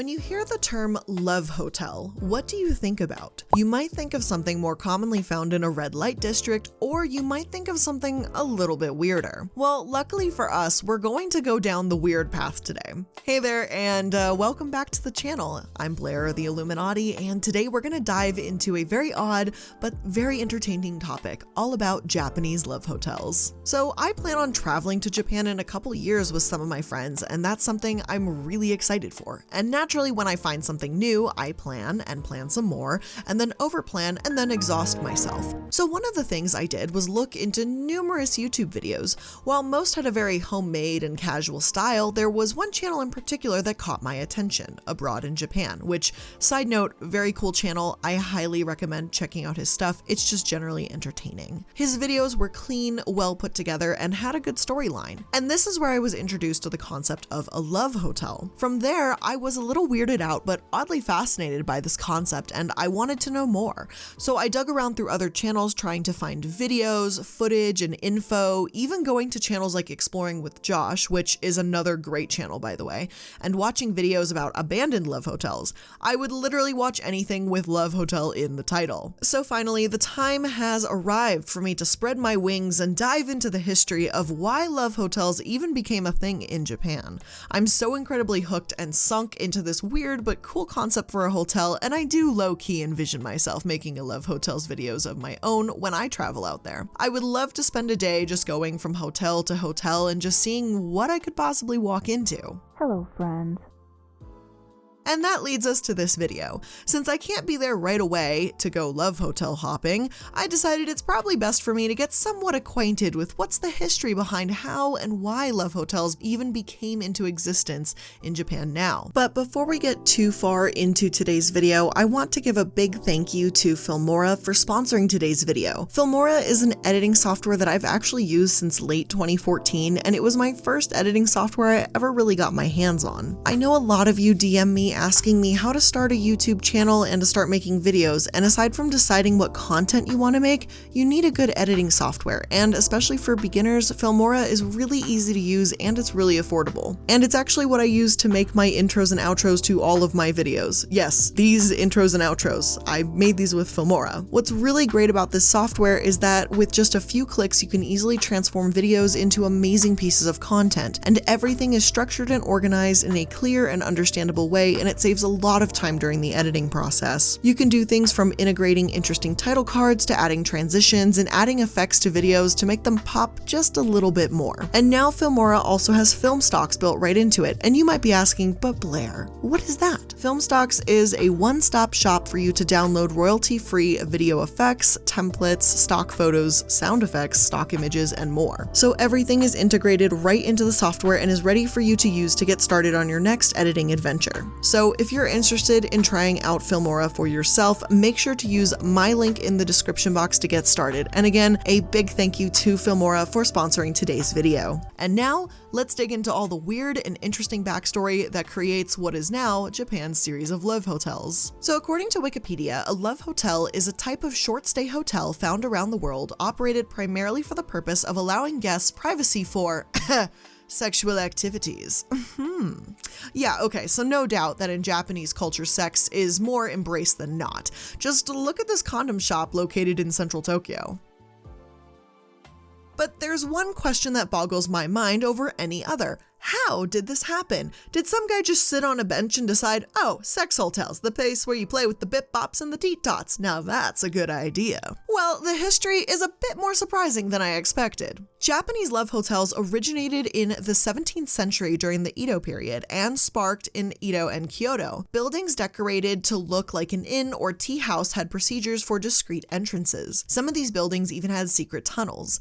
When you hear the term love hotel, what do you think about? You might think of something more commonly found in a red light district, or you might think of something a little bit weirder. Well, luckily for us, we're going to go down the weird path today. Hey there, and welcome back to the channel. I'm Blair, the Illuminati, and today we're going to dive into a very odd but very entertaining topic, all about Japanese love hotels. So I plan on traveling to Japan in a couple years with some of my friends, and that's something I'm really excited for. And naturally, when I find something new, I plan and plan some more, and then overplan and then exhaust myself. So one of the things I did was look into numerous YouTube videos. While most had a very homemade and casual style, there was one channel in particular that caught my attention, Abroad in Japan, which, side note, very cool channel. I highly recommend checking out his stuff. It's just generally entertaining. His videos were clean, well put together, and had a good storyline. And this is where I was introduced to the concept of a love hotel. From there, I was a little weirded out, but oddly fascinated by this concept, and I wanted to know more. So I dug around through other channels trying to find videos, footage, and info, even going to channels like Exploring with Josh, which is another great channel by the way, and watching videos about abandoned love hotels. I would literally watch anything with love hotel in the title. So finally, the time has arrived for me to spread my wings and dive into the history of why love hotels even became a thing in Japan. I'm so incredibly hooked and sunk into this weird but cool concept for a hotel, and I do low-key envision myself making a love hotels videos of my own when I travel out there. I would love to spend a day just going from hotel to hotel and just seeing what I could possibly walk into. Hello, friends. And that leads us to this video. Since I can't be there right away to go love hotel hopping, I decided it's probably best for me to get somewhat acquainted with what's the history behind how and why love hotels even became into existence in Japan now. But before we get too far into today's video, I want to give a big thank you to Filmora for sponsoring today's video. Filmora is an editing software that I've actually used since late 2014, and it was my first editing software I ever really got my hands on. I know a lot of you DM me asking me how to start a YouTube channel and to start making videos, and aside from deciding what content you want to make, you need a good editing software, and especially for beginners, Filmora is really easy to use and it's really affordable. And it's actually what I use to make my intros and outros to all of my videos. Yes, these intros and outros, I made these with Filmora. What's really great about this software is that with just a few clicks, you can easily transform videos into amazing pieces of content, and everything is structured and organized in a clear and understandable way, and it saves a lot of time during the editing process. You can do things from integrating interesting title cards to adding transitions and adding effects to videos to make them pop just a little bit more. And now Filmora also has film stocks built right into it, and you might be asking, but Blair, what is that? Film stocks is a one-stop shop for you to download royalty-free video effects, templates, stock photos, sound effects, stock images, and more. So everything is integrated right into the software and is ready for you to use to get started on your next editing adventure. So if you're interested in trying out Filmora for yourself, make sure to use my link in the description box to get started. And again, a big thank you to Filmora for sponsoring today's video. And now, let's dig into all the weird and interesting backstory that creates what is now Japan's series of love hotels. So according to Wikipedia, a love hotel is a type of short-stay hotel found around the world, operated primarily for the purpose of allowing guests privacy for sexual activities. Yeah, okay, so no doubt that in Japanese culture, sex is more embraced than not. Just look at this condom shop located in central Tokyo. But there's one question that boggles my mind over any other. How did this happen? Did some guy just sit on a bench and decide, oh, sex hotels, the place where you play with the bip bops and the teat tots. Now that's a good idea. Well, the history is a bit more surprising than I expected. Japanese love hotels originated in the 17th century during the Edo period and sparked in Edo and Kyoto. Buildings decorated to look like an inn or tea house had procedures for discreet entrances. Some of these buildings even had secret tunnels.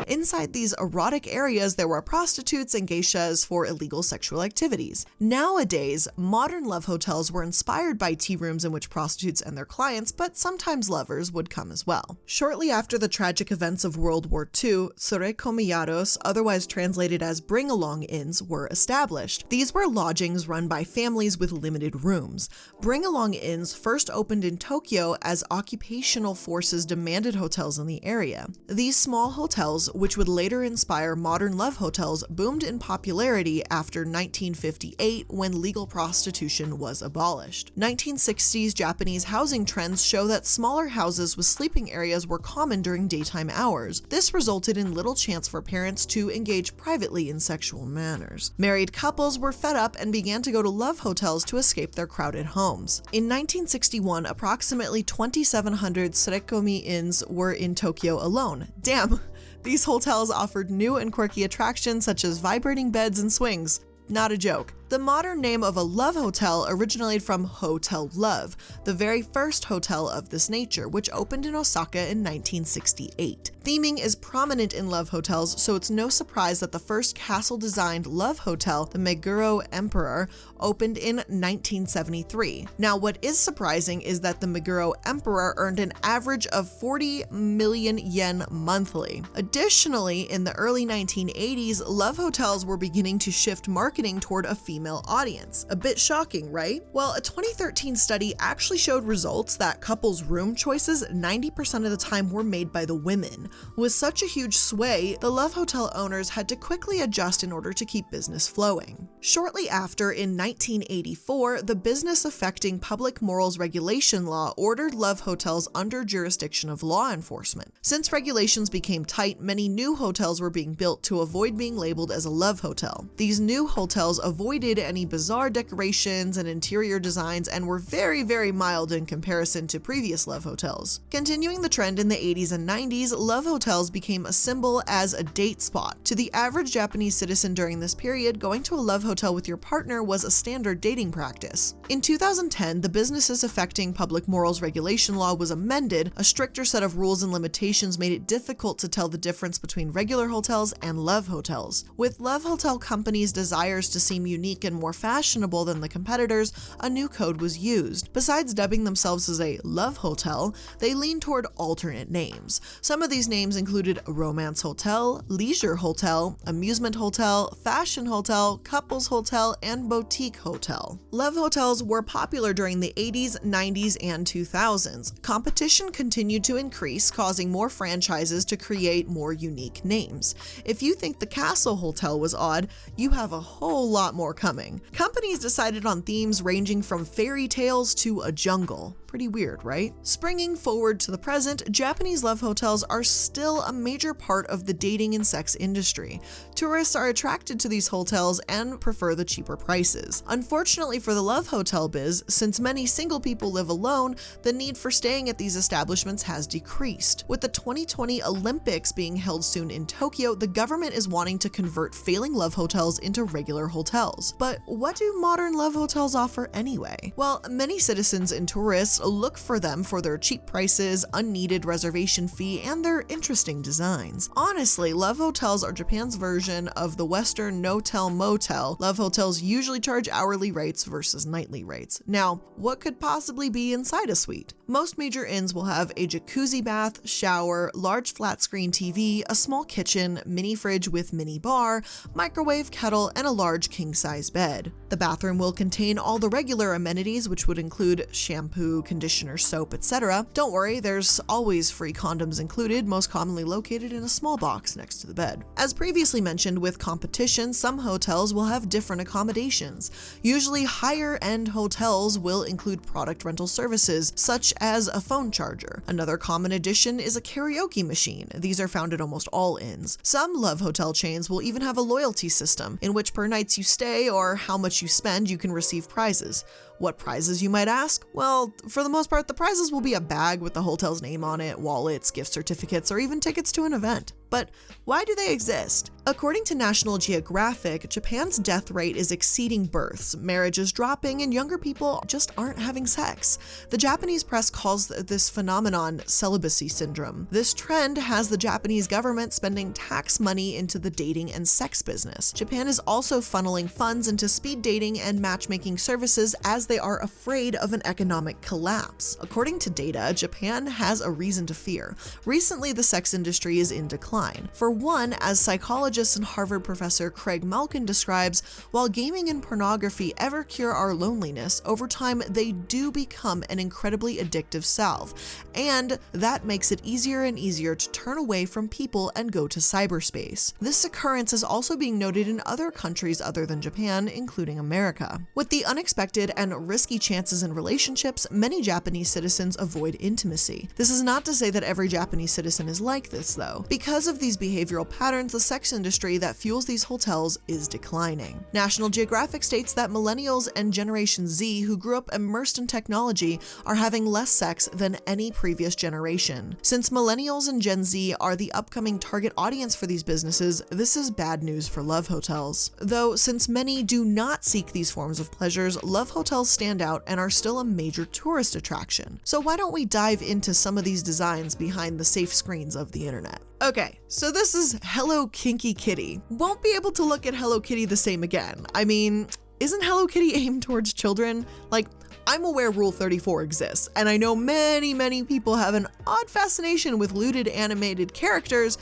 Inside these erotic areas, there were prostitutes and geishas for illegal sexual activities. Nowadays, modern love hotels were inspired by tea rooms in which prostitutes and their clients, but sometimes lovers would come as well. Shortly after the tragic events of World War II, tsurekomiyados, otherwise translated as bring-along inns, were established. These were lodgings run by families with limited rooms. Bring-along inns first opened in Tokyo as occupational forces demanded hotels in the area. These small hotels hotels, which would later inspire modern love hotels, boomed in popularity after 1958 when legal prostitution was abolished. 1960s Japanese housing trends show that smaller houses with sleeping areas were common during daytime hours. This resulted in little chance for parents to engage privately in sexual manners. Married couples were fed up and began to go to love hotels to escape their crowded homes. In 1961, approximately 2,700 Surekomi inns were in Tokyo alone. Damn! These hotels offered new and quirky attractions such as vibrating beds and swings. Not a joke. The modern name of a love hotel originated from Hotel Love, the very first hotel of this nature, which opened in Osaka in 1968. Theming is prominent in love hotels, so it's no surprise that the first castle-designed love hotel, the Meguro Emperor, opened in 1973. Now, what is surprising is that the Meguro Emperor earned an average of 40 million yen monthly. Additionally, in the early 1980s, love hotels were beginning to shift marketing toward a female audience. A bit shocking, right? Well, a 2013 study actually showed results that couples' room choices 90% of the time were made by the women. With such a huge sway, the love hotel owners had to quickly adjust in order to keep business flowing. Shortly after, in 1984, the Business Affecting Public Morals Regulation Law ordered love hotels under jurisdiction of law enforcement. Since regulations became tight, many new hotels were being built to avoid being labeled as a love hotel. These new hotels avoided any bizarre decorations and interior designs and were very, very mild in comparison to previous love hotels. Continuing the trend in the 80s and 90s, love hotels became a symbol as a date spot. To the average Japanese citizen during this period, going to a love hotel with your partner was a standard dating practice. In 2010, the Businesses Affecting Public Morals Regulation Law was amended. A stricter set of rules and limitations made it difficult to tell the difference between regular hotels and love hotels. With love hotel companies' desires to seem unique and more fashionable than the competitors, a new code was used. Besides dubbing themselves as a love hotel, they leaned toward alternate names. Some of these names included romance hotel, leisure hotel, amusement hotel, fashion hotel, couples hotel, and boutique hotel. Love hotels were popular during the 80s, 90s, and 2000s. Competition continued to increase, causing more franchises to create more unique names. If you think the Castle Hotel was odd, you have a whole lot more coming. Companies decided on themes ranging from fairy tales to a jungle. Pretty weird, right? Springing forward to the present, Japanese love hotels are still a major part of the dating and sex industry. Tourists are attracted to these hotels and prefer the cheaper prices. Unfortunately for the love hotel biz, since many single people live alone, the need for staying at these establishments has decreased. With the 2020 Olympics being held soon in Tokyo, the government is wanting to convert failing love hotels into regular hotels. But what do modern love hotels offer anyway? Well, many citizens and tourists look for them for their cheap prices, unneeded reservation fee, and their interesting designs. Honestly, love hotels are Japan's version of the Western no-tell motel. Love hotels usually charge hourly rates versus nightly rates. Now, what could possibly be inside a suite? Most major inns will have a jacuzzi bath, shower, large flat-screen TV, a small kitchen, mini fridge with mini bar, microwave, kettle, and a large king-size bed. The bathroom will contain all the regular amenities, which would include shampoo, conditioner, soap, etc. Don't worry, there's always free condoms included, most commonly located in a small box next to the bed. As previously mentioned, with competition, some hotels will have different accommodations. Usually higher-end hotels will include product rental services, such as a phone charger. Another common addition is a karaoke machine. These are found at almost all inns. Some love hotel chains will even have a loyalty system, in which per nights you stay or how much you spend, you can receive prizes. What prizes, you might ask? Well, for the most part, the prizes will be a bag with the hotel's name on it, wallets, gift certificates, or even tickets to an event. But why do they exist? According to National Geographic, Japan's death rate is exceeding births, marriage is dropping, and younger people just aren't having sex. The Japanese press calls this phenomenon celibacy syndrome. This trend has the Japanese government spending tax money into the dating and sex business. Japan is also funneling funds into speed dating and matchmaking services as they are afraid of an economic collapse. According to data, Japan has a reason to fear. Recently, the sex industry is in decline. decline. For one, as psychologist and Harvard professor Craig Malkin describes, while gaming and pornography ever cure our loneliness, over time they do become an incredibly addictive salve, and that makes it easier and easier to turn away from people and go to cyberspace. This occurrence is also being noted in other countries other than Japan, including America. With the unexpected and risky chances in relationships, many Japanese citizens avoid intimacy. This is not to say that every Japanese citizen is like this, though. Because of these behavioral patterns, the sex industry that fuels these hotels is declining. National Geographic states that millennials and Generation Z, who grew up immersed in technology, are having less sex than any previous generation. Since millennials and Gen Z are the upcoming target audience for these businesses, this is bad news for love hotels. Though, since many do not seek these forms of pleasures, love hotels stand out and are still a major tourist attraction. So why don't we dive into some of these designs behind the safe screens of the internet? Okay, so this is Hello Kinky Kitty. Won't be able to look at Hello Kitty the same again. I mean, isn't Hello Kitty aimed towards children? Like, I'm aware Rule 34 exists, and I know many people have an odd fascination with lewd animated characters,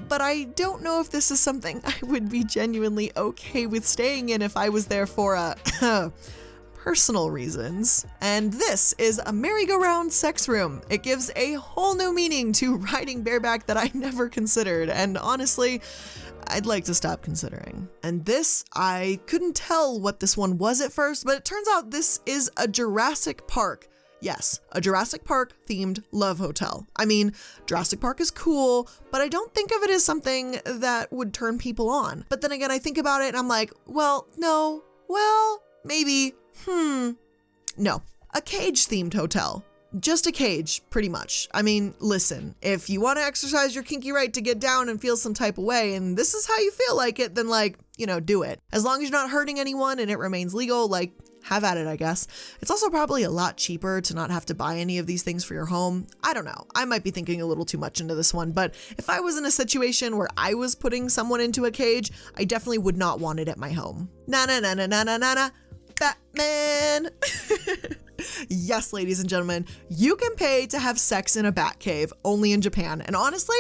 but I don't know if this is something I would be genuinely okay with staying in if I was there for personal reasons. And this is a merry-go-round sex room. It gives a whole new meaning to riding bareback that I never considered, and honestly, I'd like to stop considering. And this, I couldn't tell what this one was at first, but it turns out this is a Jurassic Park. Yes, a Jurassic Park themed love hotel. I mean, Jurassic Park is cool, but I don't think of it as something that would turn people on. But then again, I think about it and I'm like, well, no, well, maybe, no. A cage-themed hotel. Just a cage, pretty much. I mean, listen, if you want to exercise your kinky right to get down and feel some type of way, and this is how you feel like it, then do it. As long as you're not hurting anyone and it remains legal, have at it, I guess. It's also probably a lot cheaper to not have to buy any of these things for your home. I don't know. I might be thinking a little too much into this one, but if I was in a situation where I was putting someone into a cage, I definitely would not want it at my home. Na-na-na-na-na-na-na. Batman! Yes, ladies and gentlemen, you can pay to have sex in a bat cave, only in Japan, and honestly,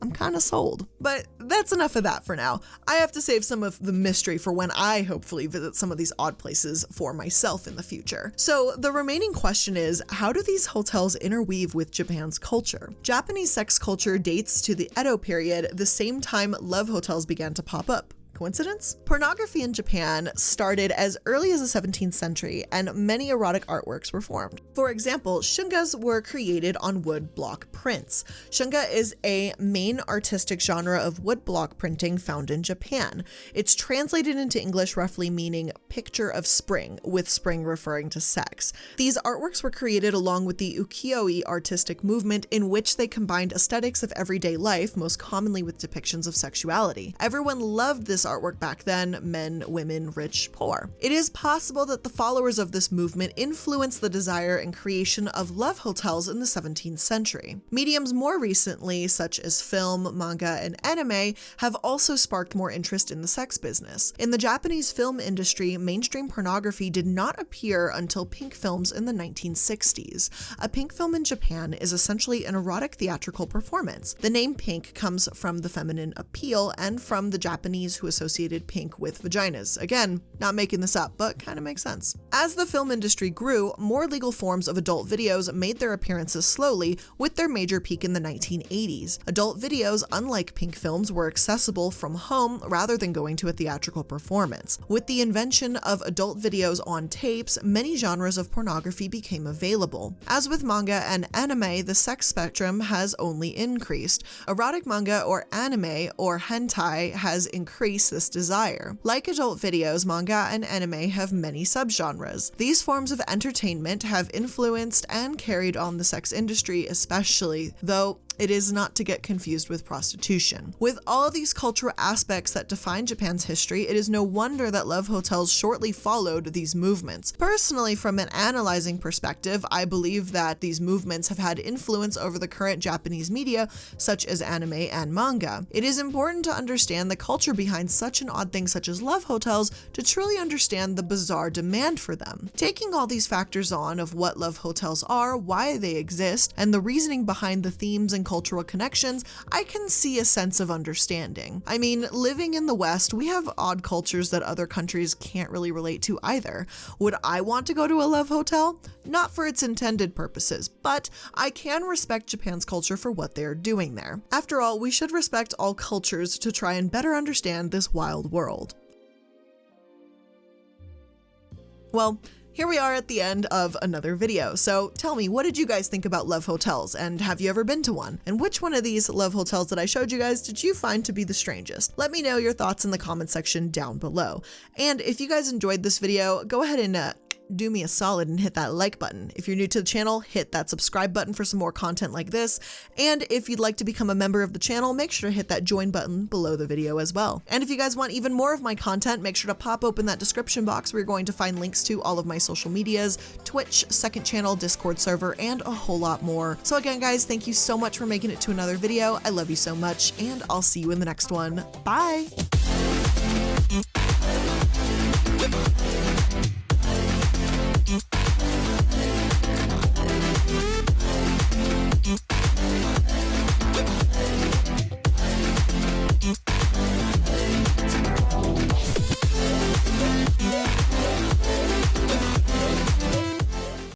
I'm kind of sold. But that's enough of that for now. I have to save some of the mystery for when I hopefully visit some of these odd places for myself in the future. So the remaining question is, how do these hotels interweave with Japan's culture? Japanese sex culture dates to the Edo period, the same time love hotels began to pop up. Coincidence? Pornography in Japan started as early as the 17th century, and many erotic artworks were formed. For example, shungas were created on wood block prints. Shunga is a main artistic genre of wood block printing found in Japan. It's translated into English roughly meaning picture of spring, with spring referring to sex. These artworks were created along with the ukiyo-e artistic movement, in which they combined aesthetics of everyday life, most commonly with depictions of sexuality. Everyone loved this artwork back then, men, women, rich, poor. It is possible that the followers of this movement influenced the desire and creation of love hotels in the 17th century. Mediums more recently, such as film, manga, and anime, have also sparked more interest in the sex business. In the Japanese film industry, mainstream pornography did not appear until pink films in the 1960s. A pink film in Japan is essentially an erotic theatrical performance. The name pink comes from the feminine appeal and from the Japanese who associated pink with vaginas. Again, not making this up, but kind of makes sense. As the film industry grew, more legal forms of adult videos made their appearances slowly, with their major peak in the 1980s. Adult videos, unlike pink films, were accessible from home rather than going to a theatrical performance. With the invention of adult videos on tapes, many genres of pornography became available. As with manga and anime, the sex spectrum has only increased. Erotic manga or anime or hentai has increased this desire. Like adult videos, manga and anime have many subgenres. These forms of entertainment have influenced and carried on the sex industry especially, though it is not to get confused with prostitution. With all these cultural aspects that define Japan's history, it is no wonder that love hotels shortly followed these movements. Personally, from an analyzing perspective, I believe that these movements have had influence over the current Japanese media, such as anime and manga. It is important to understand the culture behind such an odd thing such as love hotels to truly understand the bizarre demand for them. Taking all these factors on of what love hotels are, why they exist, and the reasoning behind the themes and and cultural connections, I can see a sense of understanding. I mean, living in the West, we have odd cultures that other countries can't really relate to either. Would I want to go to a love hotel? Not for its intended purposes, but I can respect Japan's culture for what they are doing there. After all, we should respect all cultures to try and better understand this wild world. Well, here we are at the end of another video. So tell me, what did you guys think about love hotels, and have you ever been to one? And which one of these love hotels that I showed you guys did you find to be the strangest? Let me know your thoughts in the comment section down below. And if you guys enjoyed this video, go ahead and do me a solid and hit that like button. If you're new to the channel, hit that subscribe button for some more content like this. And if you'd like to become a member of the channel, make sure to hit that join button below the video as well. And if you guys want even more of my content, make sure to pop open that description box where you're going to find links to all of my social medias, Twitch, second channel, Discord server, and a whole lot more. So again, guys, thank you so much for making it to another video. I love you so much, and I'll see you in the next one. Bye!